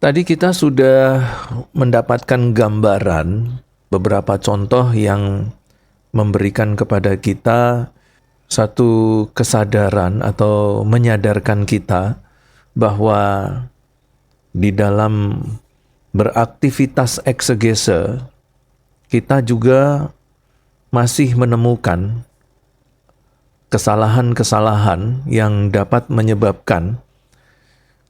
Tadi kita sudah mendapatkan gambaran beberapa contoh yang memberikan kepada kita satu kesadaran atau menyadarkan kita bahwa di dalam beraktivitas eksegese kita juga masih menemukan kesalahan-kesalahan yang dapat menyebabkan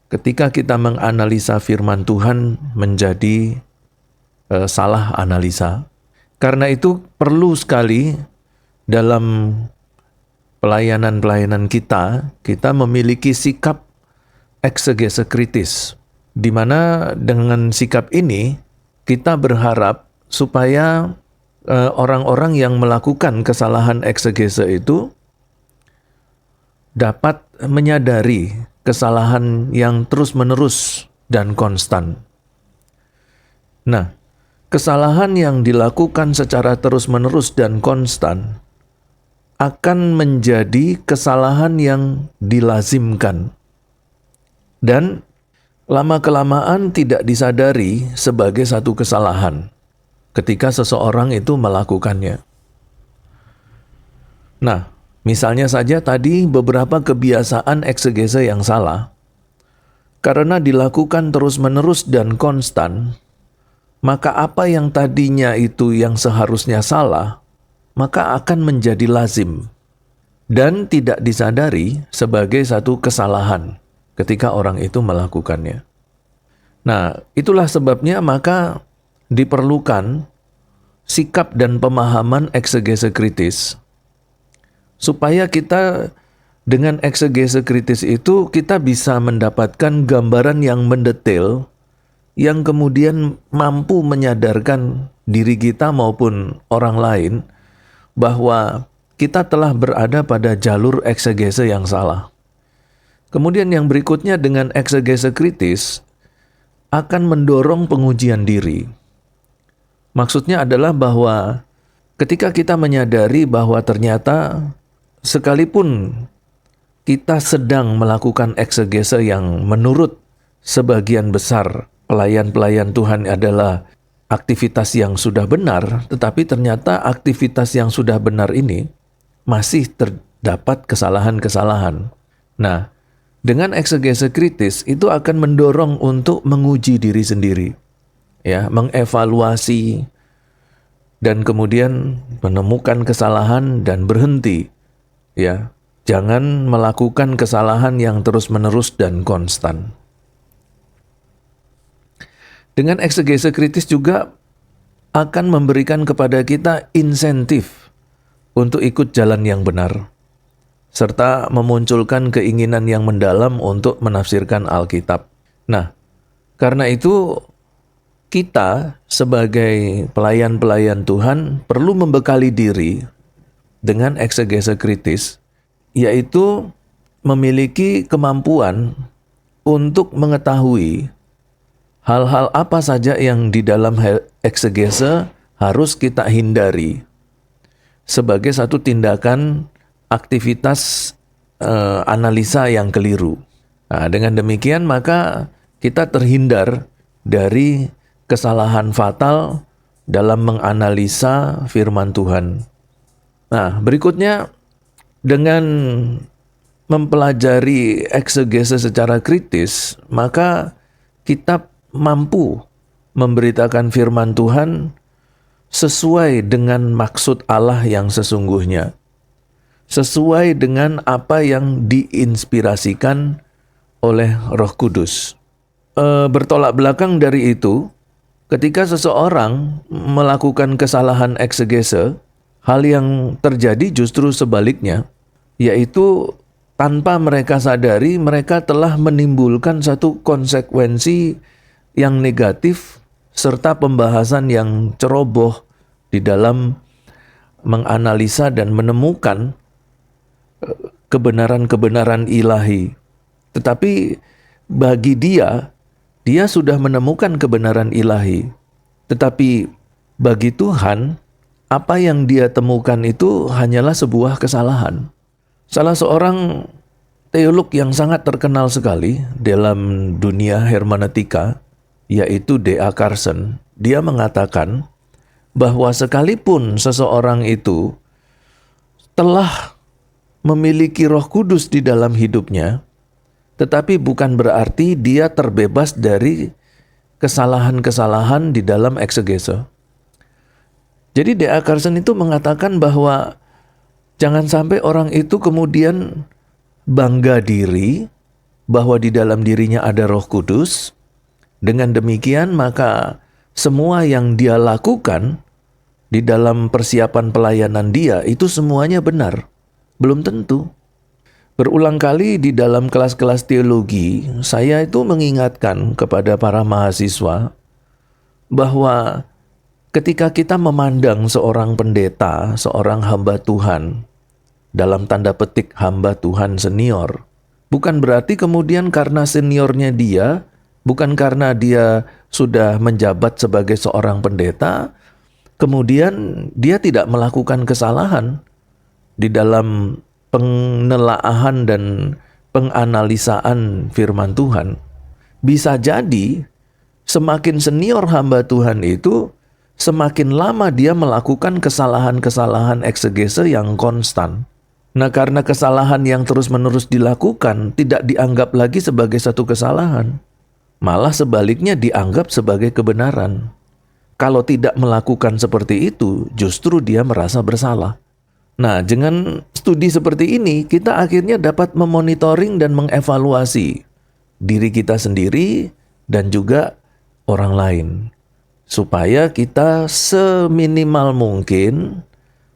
ketika kita menganalisa firman Tuhan menjadi salah analisa. Karena itu perlu sekali dalam pelayanan-pelayanan kita memiliki sikap eksegese kritis, di mana dengan sikap ini kita berharap supaya orang-orang yang melakukan kesalahan eksegese itu dapat menyadari kesalahan yang terus-menerus dan konstan. Nah, kesalahan yang dilakukan secara terus-menerus dan konstan akan menjadi kesalahan yang dilazimkan dan lama-kelamaan tidak disadari sebagai satu kesalahan ketika seseorang itu melakukannya. Nah, misalnya saja tadi beberapa kebiasaan eksegese yang salah, karena dilakukan terus-menerus dan konstan, maka apa yang tadinya itu yang seharusnya salah, maka akan menjadi lazim dan tidak disadari sebagai satu kesalahan ketika orang itu melakukannya. Nah, itulah sebabnya maka diperlukan sikap dan pemahaman eksegese kritis, supaya kita dengan eksegese kritis itu kita bisa mendapatkan gambaran yang mendetail, yang kemudian mampu menyadarkan diri kita maupun orang lain bahwa kita telah berada pada jalur eksegese yang salah. Kemudian yang berikutnya dengan eksegese kritis akan mendorong pengujian diri. Maksudnya adalah bahwa ketika kita menyadari bahwa ternyata sekalipun kita sedang melakukan eksegese yang menurut sebagian besar pelayan-pelayan Tuhan adalah aktivitas yang sudah benar, tetapi ternyata aktivitas yang sudah benar ini masih terdapat kesalahan-kesalahan. Nah, dengan eksegese kritis itu akan mendorong untuk menguji diri sendiri, ya, mengevaluasi dan kemudian menemukan kesalahan dan berhenti, ya. Jangan melakukan kesalahan yang terus-menerus dan konstan. Dengan eksegese kritis juga akan memberikan kepada kita insentif untuk ikut jalan yang benar, serta memunculkan keinginan yang mendalam untuk menafsirkan Alkitab. Nah, karena itu kita sebagai pelayan-pelayan Tuhan perlu membekali diri dengan eksegese kritis, yaitu memiliki kemampuan untuk mengetahui hal-hal apa saja yang di dalam eksegese harus kita hindari sebagai satu tindakan aktivitas analisa yang keliru. Nah, dengan demikian maka kita terhindar dari kesalahan fatal dalam menganalisa firman Tuhan. Nah, berikutnya dengan mempelajari eksegese secara kritis, maka kita mampu memberitakan firman Tuhan sesuai dengan maksud Allah yang sesungguhnya, sesuai dengan apa yang diinspirasikan oleh Roh Kudus. Bertolak belakang dari itu, ketika seseorang melakukan kesalahan eksegese, hal yang terjadi justru sebaliknya, yaitu tanpa mereka sadari mereka telah menimbulkan satu konsekuensi yang negatif serta pembahasan yang ceroboh di dalam menganalisa dan menemukan kebenaran-kebenaran ilahi. Tetapi bagi dia sudah menemukan kebenaran ilahi. Tetapi bagi Tuhan, apa yang dia temukan itu hanyalah sebuah kesalahan. Salah seorang teolog yang sangat terkenal sekali dalam dunia hermeneutika yaitu D.A. Carson. Dia mengatakan bahwa sekalipun seseorang itu telah memiliki Roh Kudus di dalam hidupnya, tetapi bukan berarti dia terbebas dari kesalahan-kesalahan di dalam eksegese. Jadi D.A. Carson itu mengatakan bahwa jangan sampai orang itu kemudian bangga diri bahwa di dalam dirinya ada Roh Kudus. Dengan demikian maka semua yang dia lakukan di dalam persiapan pelayanan dia itu semuanya benar. Belum tentu. Berulang kali di dalam kelas-kelas teologi, saya itu mengingatkan kepada para mahasiswa bahwa ketika kita memandang seorang pendeta, seorang hamba Tuhan, dalam tanda petik hamba Tuhan senior, bukan berarti kemudian karena seniornya dia, bukan karena dia sudah menjabat sebagai seorang pendeta, kemudian dia tidak melakukan kesalahan di dalam penelaahan dan penganalisaan firman Tuhan. Bisa jadi semakin senior hamba Tuhan itu, semakin lama dia melakukan kesalahan-kesalahan eksegese yang konstan. Nah, karena kesalahan yang terus-menerus dilakukan tidak dianggap lagi sebagai satu kesalahan, malah sebaliknya dianggap sebagai kebenaran. Kalau tidak melakukan seperti itu, justru dia merasa bersalah. Nah, dengan studi seperti ini, kita akhirnya dapat memonitoring dan mengevaluasi diri kita sendiri dan juga orang lain, supaya kita seminimal mungkin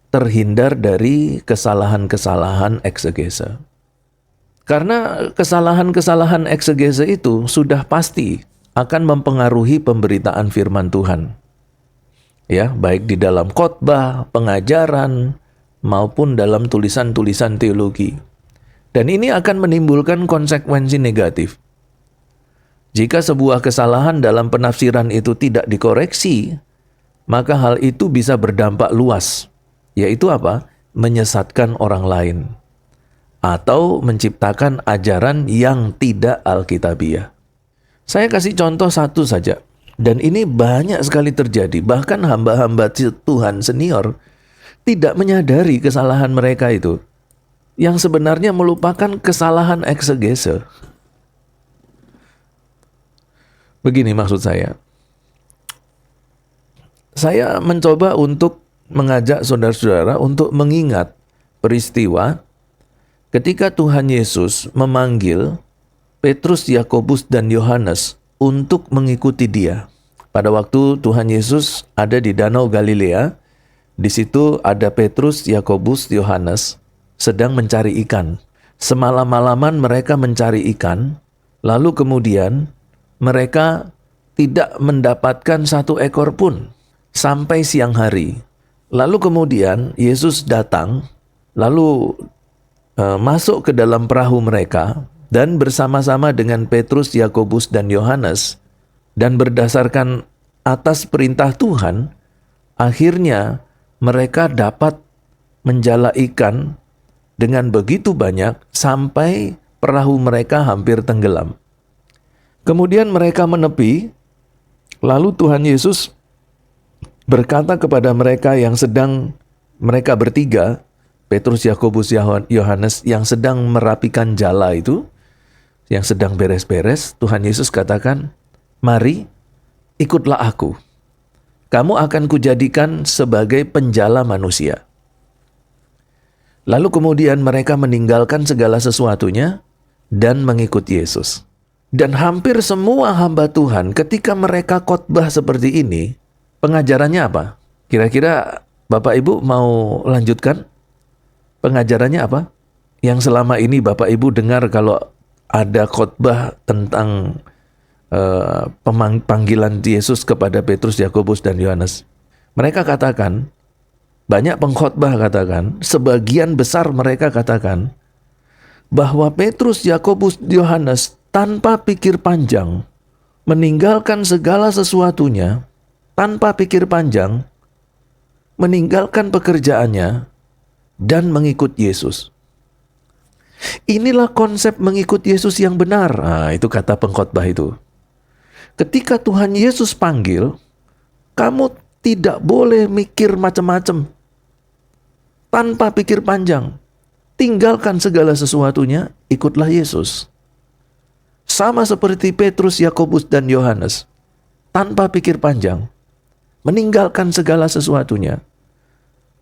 terhindar dari kesalahan-kesalahan eksegese. Karena kesalahan-kesalahan eksegese itu sudah pasti akan mempengaruhi pemberitaan firman Tuhan. Ya, baik di dalam khotbah, pengajaran, maupun dalam tulisan-tulisan teologi. Dan ini akan menimbulkan konsekuensi negatif. Jika sebuah kesalahan dalam penafsiran itu tidak dikoreksi, maka hal itu bisa berdampak luas, yaitu apa? Menyesatkan orang lain, atau menciptakan ajaran yang tidak alkitabiah. Saya kasih contoh satu saja, dan ini banyak sekali terjadi. Bahkan hamba-hamba Tuhan senior tidak menyadari kesalahan mereka itu, yang sebenarnya melupakan kesalahan eksegese. Begini maksud saya mencoba untuk mengajak saudara-saudara untuk mengingat peristiwa ketika Tuhan Yesus memanggil Petrus, Yakobus, dan Yohanes untuk mengikuti dia. Pada waktu Tuhan Yesus ada di Danau Galilea, di situ ada Petrus, Yakobus, Yohanes sedang mencari ikan. Semalam-malaman mereka mencari ikan, lalu kemudian mereka tidak mendapatkan satu ekor pun sampai siang hari. Lalu kemudian Yesus datang, lalu masuk ke dalam perahu mereka dan bersama-sama dengan Petrus, Yakobus, dan Yohanes, dan berdasarkan atas perintah Tuhan, akhirnya mereka dapat menjala ikan dengan begitu banyak sampai perahu mereka hampir tenggelam. Kemudian mereka menepi, lalu Tuhan Yesus berkata kepada mereka yang sedang, mereka bertiga, Petrus, Yakobus, Yohanes, yang sedang merapikan jala itu, yang sedang beres-beres, Tuhan Yesus katakan, "Mari, ikutlah aku. Kamu akan kujadikan sebagai penjala manusia." Lalu kemudian mereka meninggalkan segala sesuatunya dan mengikut Yesus. Dan hampir semua hamba Tuhan ketika mereka khotbah seperti ini, pengajarannya apa? Kira-kira Bapak Ibu mau lanjutkan? Pengajarannya apa? Yang selama ini Bapak Ibu dengar kalau ada khotbah tentang panggilan Yesus kepada Petrus, Yakobus, dan Yohanes. Mereka katakan, banyak pengkhotbah katakan, sebagian besar mereka katakan, bahwa Petrus, Yakobus, Yohanes tanpa pikir panjang, meninggalkan segala sesuatunya, tanpa pikir panjang, meninggalkan pekerjaannya, dan mengikut Yesus. Inilah konsep mengikut Yesus yang benar. Nah, itu kata pengkhotbah itu. Ketika Tuhan Yesus panggil, kamu tidak boleh mikir macam-macam. Tanpa pikir panjang. Tinggalkan segala sesuatunya, ikutlah Yesus. Sama seperti Petrus, Yakobus, dan Yohanes. Tanpa pikir panjang. Meninggalkan segala sesuatunya.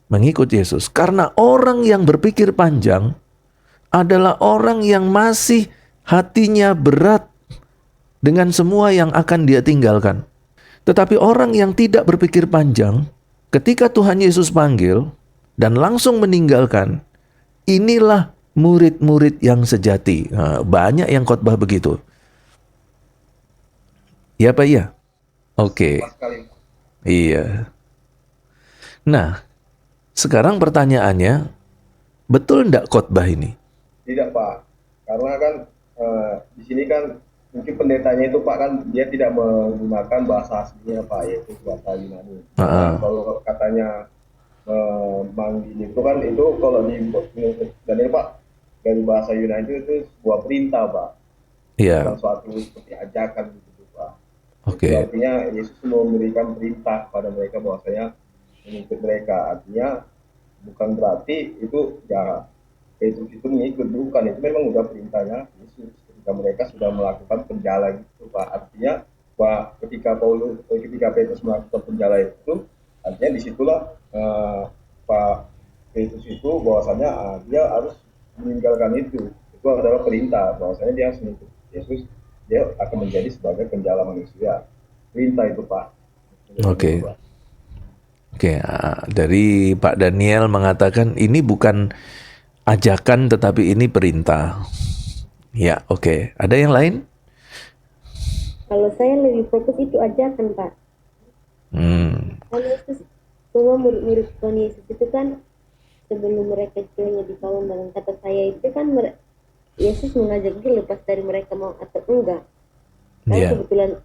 Mengikut Yesus. Karena orang yang berpikir panjang adalah orang yang masih hatinya berat dengan semua yang akan dia tinggalkan. Tetapi orang yang tidak berpikir panjang, ketika Tuhan Yesus panggil dan langsung meninggalkan, inilah murid-murid yang sejati. Nah, banyak yang khotbah begitu. Ya Pak, iya? Oke. Iya. Nah, sekarang pertanyaannya, betul enggak khotbah ini? Tidak Pak, karena kan di sini kan mungkin pendetanya itu Pak kan dia tidak menggunakan bahasa aslinya Pak, yaitu bahasa Yunani. Nah, kalau katanya manggil itu kan itu kalau di dan ini Pak dari bahasa Yunani itu sebuah perintah Pak, bukan suatu seperti ajakan gitu Pak. Itu artinya Yesus memberikan perintah pada mereka bahwasanya mengikut mereka, artinya bukan berarti itu ya Petrus itu mengikut, bukan, itu memang udah perintahnya Yesus ketika mereka sudah melakukan penjala gitu Pak. Artinya Pak ketika Petrus melakukan penjala itu, artinya disitulah Pak Petrus itu bahwasanya dia harus meninggalkan itu adalah perintah bahwasanya dia harus mengikut Yesus, dia akan menjadi sebagai penjala manusia. Perintah itu Pak. Oke. Dari Pak Daniel mengatakan ini bukan ajakan tetapi ini perintah. Ya, oke. Ada yang lain? Kalau saya lebih fokus itu ajakan, Pak. Kalau Yesus, semua murid-murid Tuhan Yesus itu kan sebelum mereka istilahnya dibawa dalam kata saya itu kan Yesus mengajak dia lepas dari mereka mau atau enggak. Saya kebetulan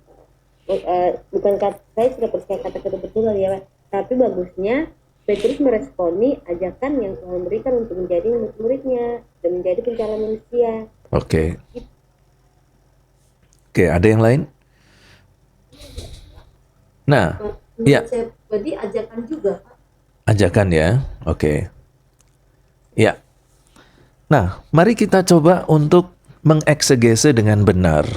bukan saya sudah percaya kata kebetulan ya, Pak. Tapi bagusnya Petrus meresponi ajakan yang Tuhan berikan untuk menjadi murid-muridnya dan menjadi pencala manusia. Oke, ada yang lain? Nah, ya. Jadi ajakan juga, Pak. Ajakan ya, oke. Ya. Nah, mari kita coba untuk mengeksegese dengan benar.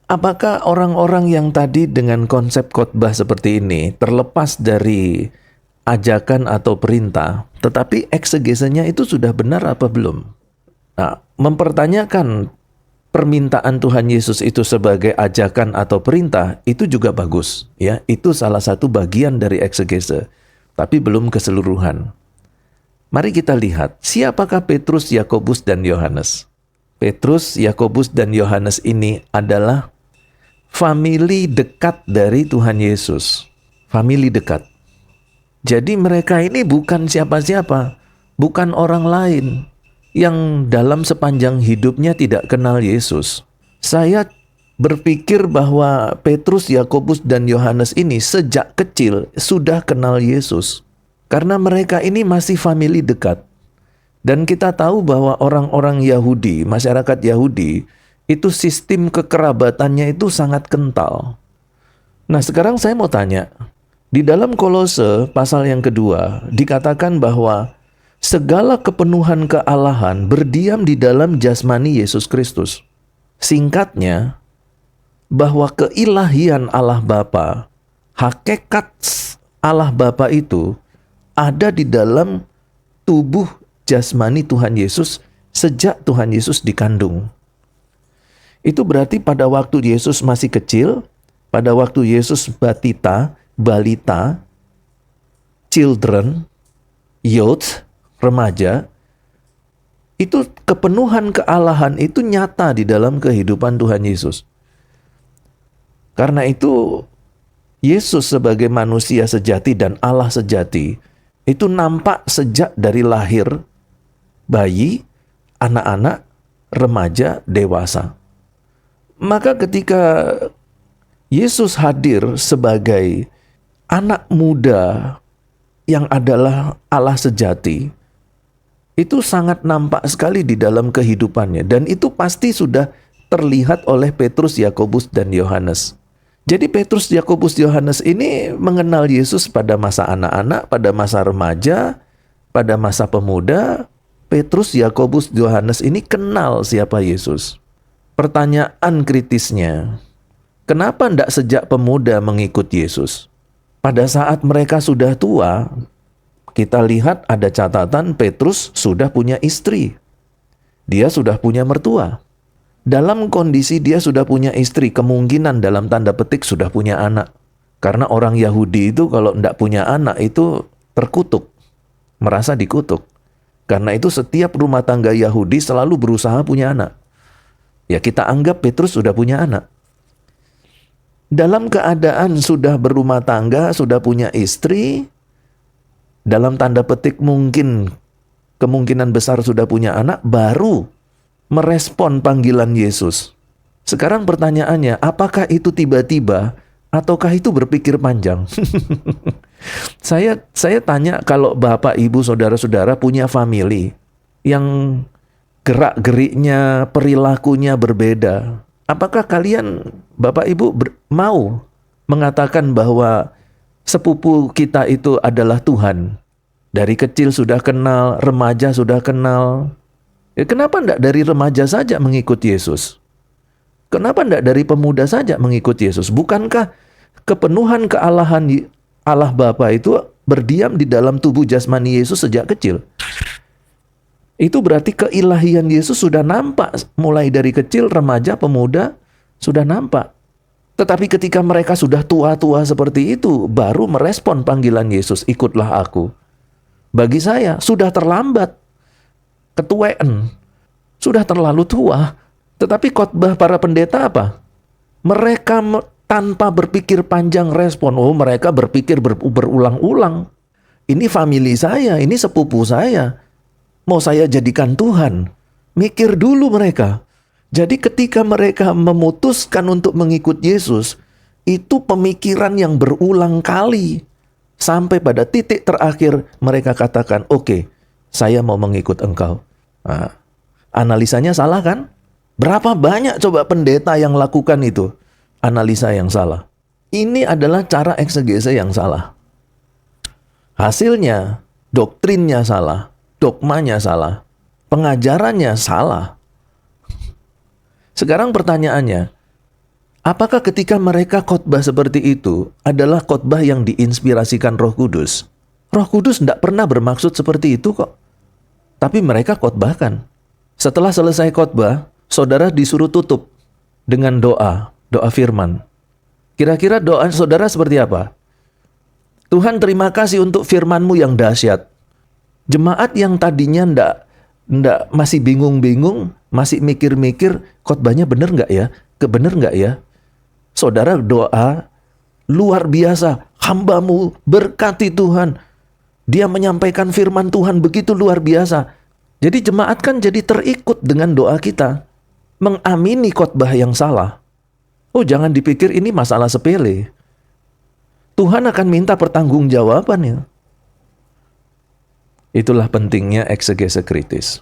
Apakah orang-orang yang tadi dengan konsep khotbah seperti ini terlepas dari ajakan atau perintah, tetapi eksegesenya itu sudah benar apa belum? Nah, mempertanyakan permintaan Tuhan Yesus itu sebagai ajakan atau perintah itu juga bagus, ya. Itu salah satu bagian dari eksegese, tapi belum keseluruhan. Mari kita lihat siapakah Petrus, Yakobus, dan Yohanes. Petrus, Yakobus, dan Yohanes ini adalah famili dekat dari Tuhan Yesus. Famili dekat. Jadi mereka ini bukan siapa-siapa, bukan orang lain yang dalam sepanjang hidupnya tidak kenal Yesus. Saya berpikir bahwa Petrus, Yakobus, dan Yohanes ini sejak kecil sudah kenal Yesus. Karena mereka ini masih famili dekat. Dan kita tahu bahwa orang-orang Yahudi, masyarakat Yahudi, itu sistem kekerabatannya itu sangat kental. Nah, sekarang saya mau tanya, di dalam Kolose pasal yang kedua dikatakan bahwa segala kepenuhan kealahan berdiam di dalam jasmani Yesus Kristus. Singkatnya, bahwa keilahian Allah Bapa, hakikat Allah Bapa itu ada di dalam tubuh jasmani Tuhan Yesus sejak Tuhan Yesus dikandung. Itu berarti pada waktu Yesus masih kecil, pada waktu Yesus balita, children, youth, remaja, itu kepenuhan kealahan itu nyata di dalam kehidupan Tuhan Yesus. Karena itu Yesus sebagai manusia sejati dan Allah sejati itu nampak sejak dari lahir, bayi, anak-anak, remaja, dewasa. Maka ketika Yesus hadir sebagai anak muda yang adalah Allah sejati, itu sangat nampak sekali di dalam kehidupannya. Dan itu pasti sudah terlihat oleh Petrus, Yakobus, dan Yohanes. Jadi Petrus, Yakobus, Yohanes ini mengenal Yesus pada masa anak-anak, pada masa remaja, pada masa pemuda. Petrus, Yakobus, Yohanes ini kenal siapa Yesus. Pertanyaan kritisnya, kenapa tidak sejak pemuda mengikut Yesus? Pada saat mereka sudah tua, kita lihat ada catatan Petrus sudah punya istri. Dia sudah punya mertua. Dalam kondisi dia sudah punya istri, kemungkinan dalam tanda petik sudah punya anak. Karena orang Yahudi itu kalau tidak punya anak itu terkutuk, merasa dikutuk. Karena itu setiap rumah tangga Yahudi selalu berusaha punya anak. Ya kita anggap Petrus sudah punya anak. Dalam keadaan sudah berumah tangga, sudah punya istri, dalam tanda petik mungkin kemungkinan besar sudah punya anak, baru merespon panggilan Yesus. Sekarang pertanyaannya, apakah itu tiba-tiba ataukah itu berpikir panjang? Saya tanya, kalau Bapak, Ibu, Saudara-saudara punya family yang gerak-geriknya, perilakunya berbeda, apakah kalian, Bapak, Ibu, mau mengatakan bahwa sepupu kita itu adalah Tuhan? Dari kecil sudah kenal, remaja sudah kenal. Ya, kenapa tidak dari remaja saja mengikut Yesus? Kenapa tidak dari pemuda saja mengikut Yesus? Bukankah kepenuhan kealahan Allah Bapa itu berdiam di dalam tubuh jasmani Yesus sejak kecil? Itu berarti keilahian Yesus sudah nampak mulai dari kecil, remaja, pemuda sudah nampak. Tetapi ketika mereka sudah tua-tua seperti itu, baru merespon panggilan Yesus, ikutlah aku. Bagi saya sudah terlambat. Ketuaan, sudah terlalu tua. Tetapi khotbah para pendeta apa? Mereka tanpa berpikir panjang respon. Oh, mereka berpikir berulang-ulang. Ini famili saya, ini sepupu saya. Mau saya jadikan Tuhan. Mikir dulu mereka. Jadi ketika mereka memutuskan untuk mengikut Yesus, itu pemikiran yang berulang kali. Sampai pada titik terakhir mereka katakan, oke, saya mau mengikut engkau. Nah, analisanya salah kan? Berapa banyak coba pendeta yang lakukan itu? Analisa yang salah. Ini adalah cara eksegese yang salah. Hasilnya, doktrinnya salah, dogmanya salah, pengajarannya salah. Sekarang pertanyaannya, apakah ketika mereka khotbah seperti itu adalah khotbah yang diinspirasikan Roh Kudus? Roh Kudus tidak pernah bermaksud seperti itu kok. Tapi mereka khotbahkan. Setelah selesai khotbah, saudara disuruh tutup dengan doa firman. Kira-kira doa saudara seperti apa? Tuhan, terima kasih untuk firman-Mu yang dahsyat. Jemaat yang tadinya ndak masih bingung-bingung, masih mikir-mikir, khotbahnya benar nggak ya? Benar nggak ya? Saudara doa luar biasa, hamba-Mu berkati Tuhan. Dia menyampaikan firman Tuhan begitu luar biasa. Jadi jemaat kan jadi terikut dengan doa kita. Mengamini khotbah yang salah. Oh, jangan dipikir ini masalah sepele. Tuhan akan minta pertanggungjawabannya. Itulah pentingnya eksegese kritis.